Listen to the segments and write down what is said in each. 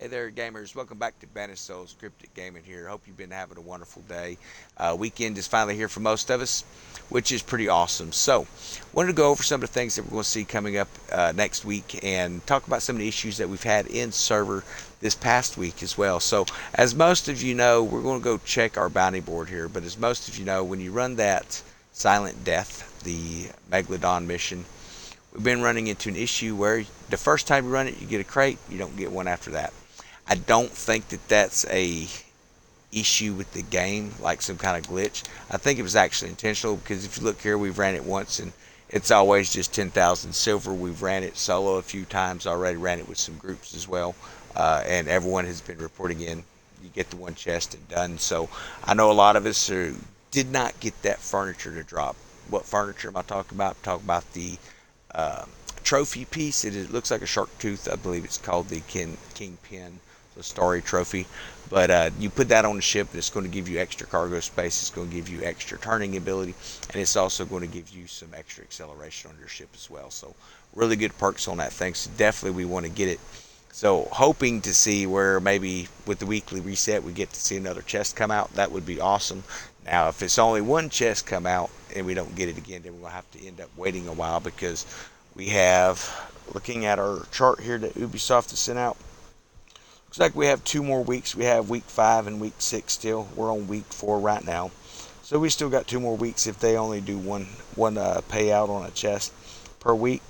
Hey there, gamers. Welcome back to Banished Souls Cryptic Gaming here. Hope you've been having a wonderful day. Weekend is finally here for most of us, which is pretty awesome. So, wanted to go over some of the things that we're going to see coming up next week and talk about some of the issues that we've had in server this past week as well. So, as most of you know, we're going to go check our bounty board here. But as most of you know, when you run that Silent Death, the Megalodon mission, we've been running into an issue where the first time you run it, you get a crate, you don't get one after that. I don't think that that's a issue with the game, like some kind of glitch. I think it was actually intentional because if you look here, we've ran it once and it's always just 10,000 silver. We've ran it solo a few times already, ran it with some groups as well, and everyone has been reporting in. You get the one chest and done. So I know a lot of us did not get that furniture to drop. What furniture am I talking about? I'm talking about the uh, trophy piece. It looks like a shark tooth. I believe it's called the kingpin. The Starry trophy, but you put that on the ship and it's going to give you extra cargo space, it's going to give you extra turning ability, and it's also going to give you some extra acceleration on your ship as well. So really good perks on that thing, so definitely we want to get it. So hoping to see where maybe with the weekly reset we get to see another chest come out. That would be awesome. Now if it's only one chest come out and we don't get it again, then we're going to have to end up waiting a while, because we have, looking at our chart here that Ubisoft has sent out, looks like we have 2 more weeks. We have week 5 and week 6 still. We're on week 4 right now. So we still got 2 more weeks if they only do one payout on a chest per week.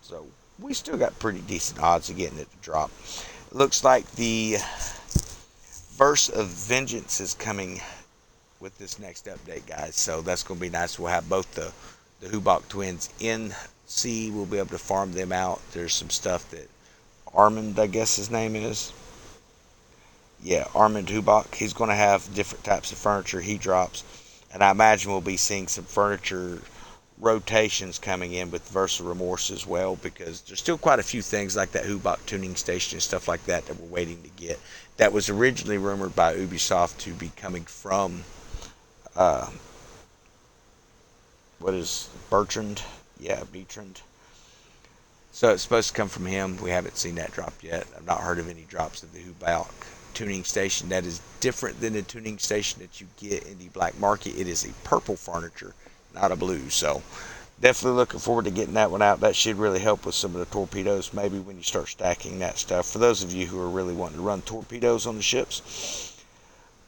So we still got pretty decent odds of getting it to drop. It looks like the Verse of Vengeance is coming with this next update, guys. So that's going to be nice. We'll have both the Hubok twins in sea. We'll be able to farm them out. There's some stuff that Armand, I guess his name is. Yeah, Armand Hubach. He's going to have different types of furniture he drops. And I imagine we'll be seeing some furniture rotations coming in with Verse of Remorse as well, because there's still quite a few things like that Hubach tuning station and stuff like that that we're waiting to get. That was originally rumored by Ubisoft to be coming from, uh, what is Bertrand? Yeah, Bertrand. So it's supposed to come from him. We haven't seen that drop yet. I've not heard of any drops of the Hubach tuning station. That is different than the tuning station that you get in the black market. It is a purple furniture, not a blue. So definitely looking forward to getting that one out. That should really help with some of the torpedoes, maybe when you start stacking that stuff, for those of you who are really wanting to run torpedoes on the ships.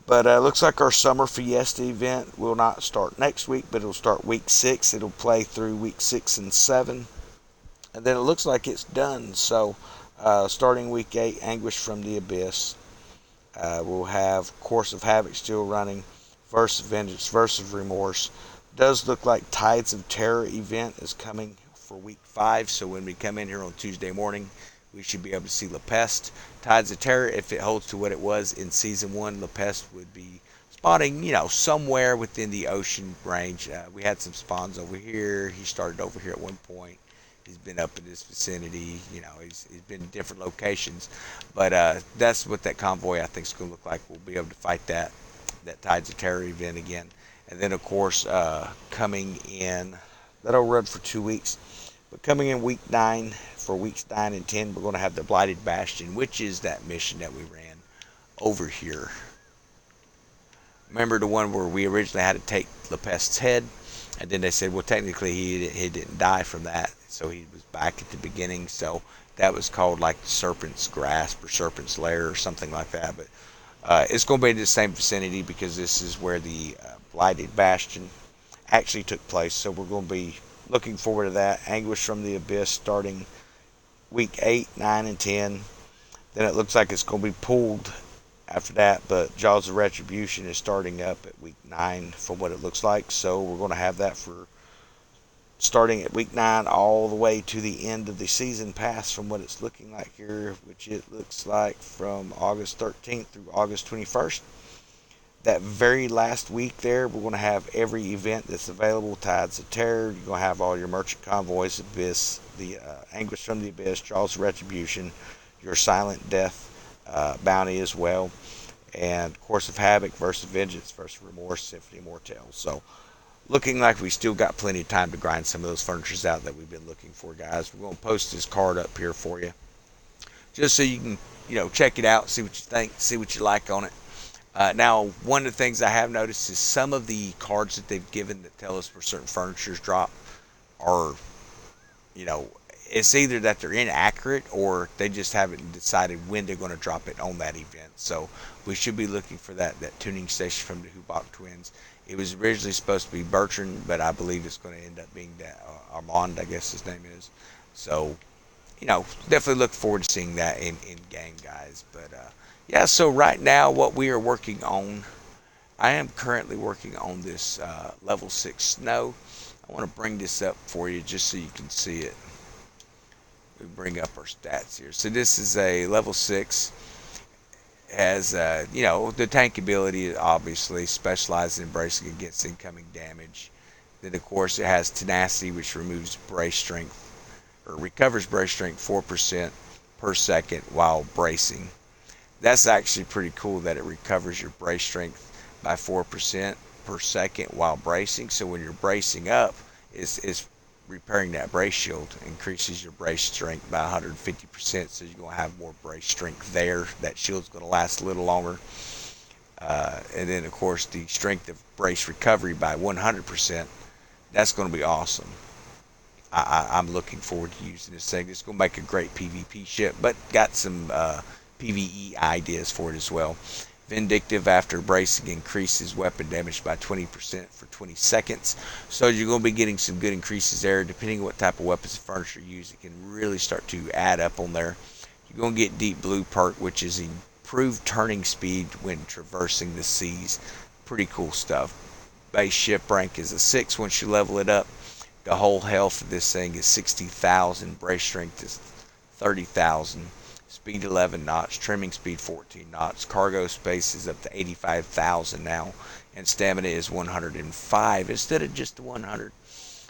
But looks like our summer fiesta event will not start next week, but it'll start week 6. It'll play through week 6 and 7, and then it looks like it's done. So starting week 8, Anguish from the Abyss. We'll have Course of Havoc still running, Verse of Vengeance, Verse of Remorse. Does look like Tides of Terror event is coming for week 5, so when we come in here on Tuesday morning, we should be able to see La Peste. Tides of Terror, if it holds to what it was in Season 1, La Peste would be spawning, somewhere within the ocean range. We had some spawns over here. He started over here at one point. He's been up in this vicinity. He's been in different locations. But that's what that convoy, I think, is going to look like. We'll be able to fight that Tides of Terror event again. And then, of course, coming in, that'll run for 2 weeks. But coming in week 9, for weeks 9 and 10, we're going to have the Blighted Bastion, which is that mission that we ran over here. Remember the one where we originally had to take La Peste's head? And then they said, well, technically he didn't die from that, so he was back at the beginning. So that was called like the Serpent's Grasp or Serpent's Lair or something like that. But it's going to be in the same vicinity, because this is where the Blighted Bastion actually took place. So we're going to be looking forward to that. Anguish from the Abyss starting week 8, 9, and 10. Then it looks like it's going to be pulled after that, but Jaws of Retribution is starting up at week 9 from what it looks like. So we're going to have that for starting at week 9 all the way to the end of the season pass from what it's looking like here, which it looks like from August 13th through August 21st. That very last week there, we're going to have every event that's available. Tides of Terror, you're going to have all your merchant convoys, Abyss, the Anguish from the Abyss, Jaws of Retribution, your Silent Death bounty as well, and Course of Havoc, Verse of Vengeance, Verse of Remorse, Symphony Mortelle. So looking like we still got plenty of time to grind some of those furnitures out that we've been looking for, guys. We're going to post this card up here for you, just so you can check it out, see what you think, see what you like on it. Now, one of the things I have noticed is some of the cards that they've given that tell us where certain furnitures drop are, you know, it's either that they're inaccurate or they just haven't decided when they're going to drop it on that event. So we should be looking for that tuning station from the Hubach twins. It was originally supposed to be Bertrand, but I believe it's going to end up being that Armand, I guess his name is. So, definitely look forward to seeing that in game, guys. But yeah, so right now what we are working on, I am currently working on this level 6 snow. I want to bring this up for you just so you can see it. We bring up our stats here. So this is a level 6. Has, the tank ability, obviously, specializes in bracing against incoming damage. Then, of course, it has tenacity, which removes brace strength, or recovers brace strength 4% per second while bracing. That's actually pretty cool that it recovers your brace strength by 4% per second while bracing. So when you're bracing up, it's repairing that brace shield, increases your brace strength by 150%. So you're going to have more brace strength there. That shield's going to last a little longer. And then, of course, the strength of brace recovery by 100%. That's going to be awesome. I'm looking forward to using this thing. It's going to make a great PvP ship, but got some PvE ideas for it as well. Vindictive, after bracing, increases weapon damage by 20% for 20 seconds. So you're going to be getting some good increases there. Depending on what type of weapons and furniture you use, it can really start to add up on there. You're going to get Deep Blue perk, which is improved turning speed when traversing the seas. Pretty cool stuff. Base ship rank is a 6 once you level it up. The whole health of this thing is 60,000. Brace strength is 30,000. Speed 11 knots. Trimming speed 14 knots. Cargo space is up to 85,000 now. And stamina is 105 instead of just 100.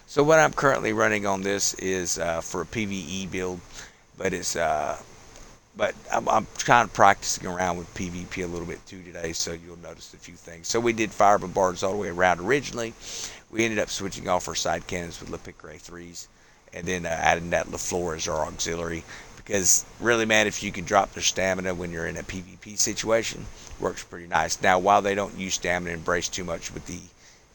So what I'm currently running on this is for a PvE build. But I'm kind of practicing around with PvP a little bit too today, so you'll notice a few things. So we did fire bombards all the way around originally. We ended up switching off our side cannons with LePicre 3s, and then adding that LaFleur as our auxiliary. Because really, man, if you can drop their stamina when you're in a PvP situation, works pretty nice. Now, while they don't use stamina and brace too much with the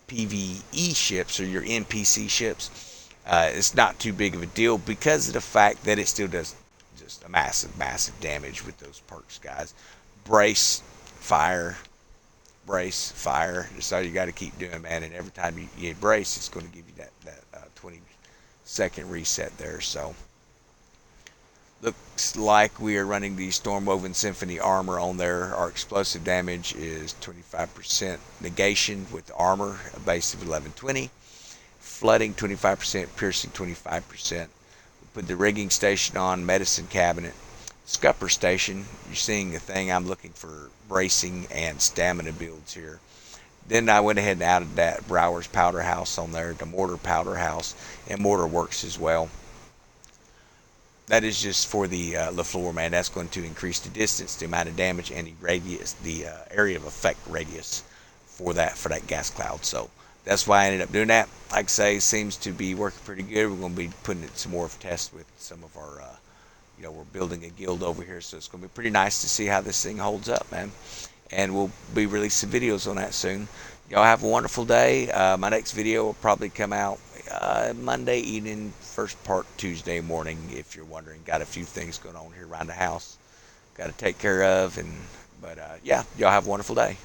PvE ships or your NPC ships, it's not too big of a deal because of the fact that it still does just a massive damage with those perks, guys. Brace, fire, brace, fire. That's all you got to keep doing, man. And every time you brace, it's going to give you that 20-second reset there. So looks like we are running the Stormwoven Symphony armor on there. Our explosive damage is 25% negation with the armor, a base of 1120. Flooding 25%, piercing 25%. Put the rigging station on, medicine cabinet, scupper station. You're seeing the thing. I'm looking for bracing and stamina builds here. Then I went ahead and added that Brower's powder house on there, the mortar powder house, and mortar works as well. That is just for the LaFleur, man. That's going to increase the distance, the amount of damage, and the radius, the area of effect radius for that gas cloud. So that's why I ended up doing that. Like I say, seems to be working pretty good. We're going to be putting it some more of tests with some of our, we're building a guild over here, so it's going to be pretty nice to see how this thing holds up, man. And we'll be releasing videos on that soon. Y'all have a wonderful day. My next video will probably come out Monday evening, first part Tuesday morning, if you're wondering. Got a few things going on here around the house. Got to take care of, but yeah, y'all have a wonderful day.